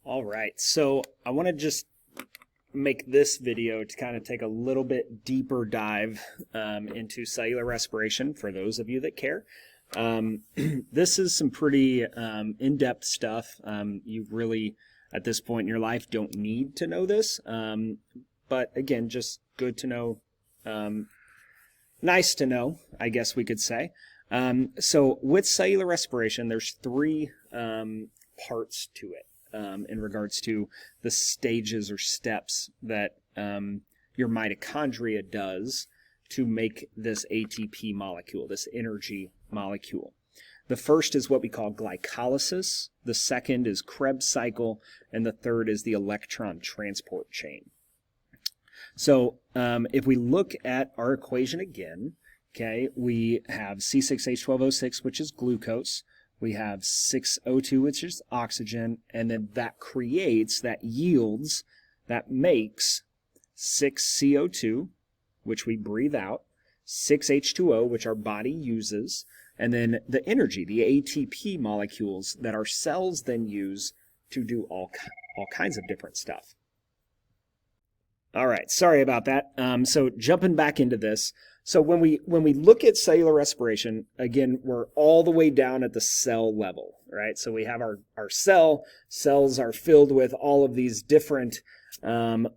All right, so I want to just make this video to kind of take a little bit deeper dive into cellular respiration for those of you that care. This is some pretty in-depth stuff. You really, at this point in your life, don't need to know this. But again, just good to know, nice to know, I guess we could say. So with cellular respiration, there's three parts to it. In regards to the stages or steps that your mitochondria does to make this ATP molecule, this energy molecule. The first is what we call glycolysis, the second is Krebs cycle, and the third is the electron transport chain. So if we look at our equation again, okay, we have C6H12O6, which is glucose. We have 6O2, which is oxygen, and then that creates, that yields, that makes 6CO2, which we breathe out, 6H2O, which our body uses, and then the energy, the ATP molecules that our cells then use to do all kinds of different stuff. All right, sorry about that. So jumping back into this. So when we look at cellular respiration, again, we're all the way down at the cell level, right? So we have our cell. Cells are filled with all of these different organelles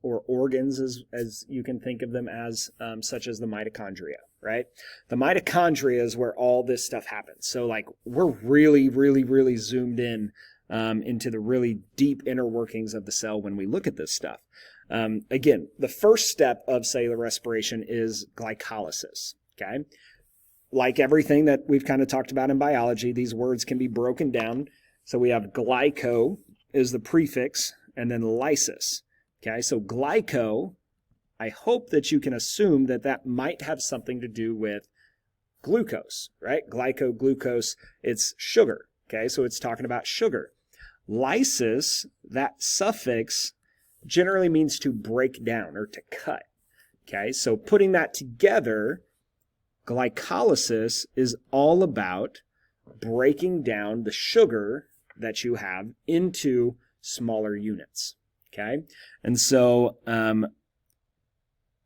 or organs, as you can think of them as, such as the mitochondria, right? The mitochondria is where all this stuff happens. So like we're really zoomed in into the really deep inner workings of the cell when we look at this stuff. Again, the first step of cellular respiration is glycolysis, okay? Like everything that we've kind of talked about in biology, these words can be broken down. So we have glyco is the prefix, and then lysis, okay? So glyco, I hope that you can assume that that might have something to do with glucose, right? Glyco, glucose, it's sugar, okay? So it's talking about sugar. Lysis, that suffix, generally means to break down or to cut. Okay, so putting that together, glycolysis is all about breaking down the sugar that you have into smaller units. Okay, and so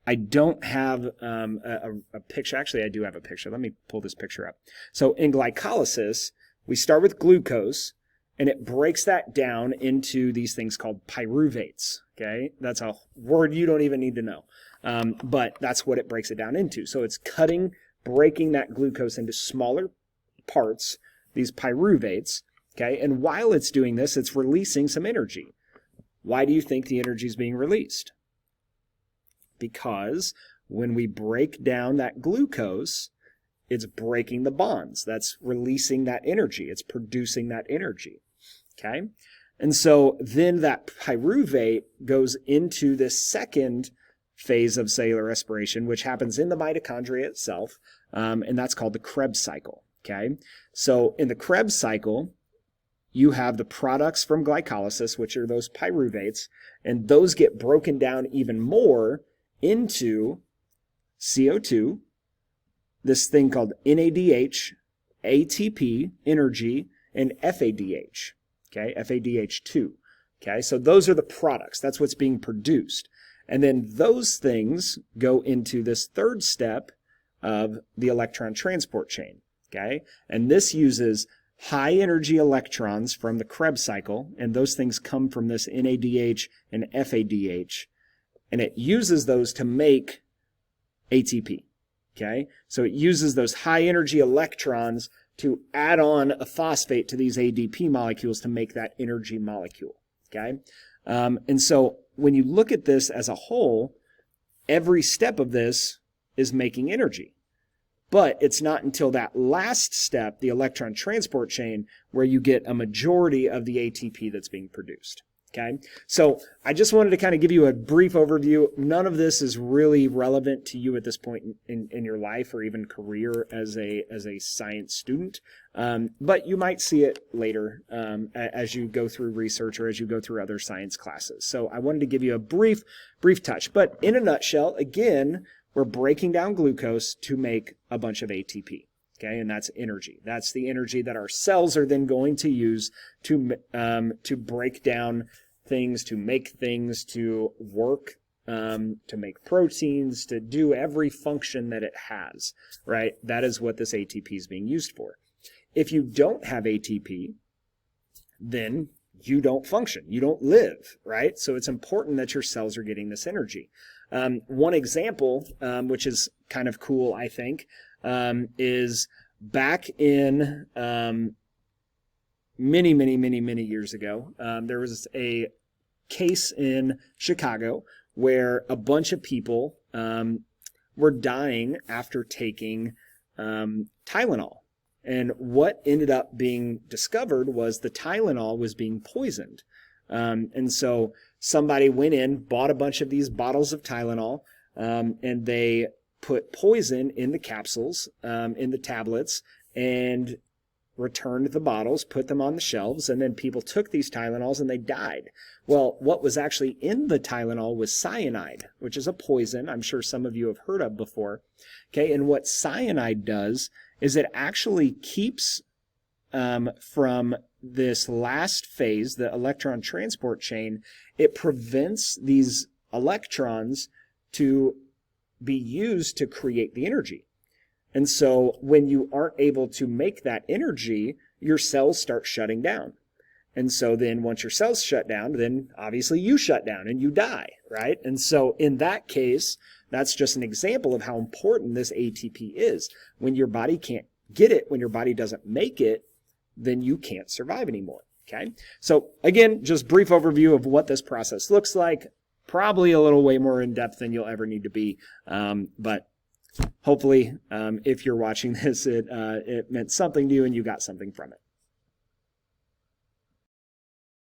I don't have a picture. Actually, I do have a picture. Let me pull this picture up. So in glycolysis, we start with glucose, and it breaks that down into these things called pyruvates, okay? That's a word you don't even need to know, but that's what it breaks it down into. So it's breaking that glucose into smaller parts, these pyruvates, okay? And while it's doing this, it's releasing some energy. Why do you think the energy is being released? Because when we break down that glucose, it's breaking the bonds. That's releasing that energy. It's producing that energy. Okay? And so then that pyruvate goes into this second phase of cellular respiration, which happens in the mitochondria itself, and that's called the Krebs cycle. Okay? So in the Krebs cycle, you have the products from glycolysis, which are those pyruvates, and those get broken down even more into CO2, this thing called NADH, ATP, energy, and FADH, okay, FADH2, okay, so those are the products, that's what's being produced, and then those things go into this third step of the electron transport chain, okay, and this uses high energy electrons from the Krebs cycle, and those things come from this NADH and FADH, and it uses those to make ATP. Okay, so it uses those high energy electrons to add on a phosphate to these ADP molecules to make that energy molecule. Okay, and so when you look at this as a whole, every step of this is making energy. But it's not until that last step, the electron transport chain, where you get a majority of the ATP that's being produced. Okay, so I just wanted to kind of give you a brief overview. None of this is really relevant to you at this point in your life or even career as a science student, but you might see it later as you go through research or as you go through other science classes. So I wanted to give you a brief touch, but in a nutshell, again, we're breaking down glucose to make a bunch of ATP. Okay, and that's energy. That's the energy that our cells are then going to use to break down things, to make things, to work, to make proteins, to do every function that it has, right? That is what this ATP is being used for. If you don't have ATP, then you don't function, you don't live, right? So it's important that your cells are getting this energy. One example, which is kind of cool, I think, is back in many years ago, there was a case in Chicago where a bunch of people were dying after taking Tylenol. And what ended up being discovered was the Tylenol was being poisoned. And so somebody went in, bought a bunch of these bottles of Tylenol, and they put poison in the capsules, in the tablets, and returned the bottles, put them on the shelves, and then people took these Tylenols and they died. Well, what was actually in the Tylenol was cyanide, which is a poison I'm sure some of you have heard of before. Okay, and what cyanide does is it actually keeps from this last phase, the electron transport chain, it prevents these electrons to be used to create the energy. And so when you aren't able to make that energy, your cells start shutting down. And so then once your cells shut down, then obviously you shut down and you die, right? And so in that case, that's just an example of how important this ATP is. When your body can't get it, when your body doesn't make it, then you can't survive anymore, okay? So again, just brief overview of what this process looks like. Probably a little way more in depth than you'll ever need to be, but hopefully if you're watching this, it meant something to you and you got something from it.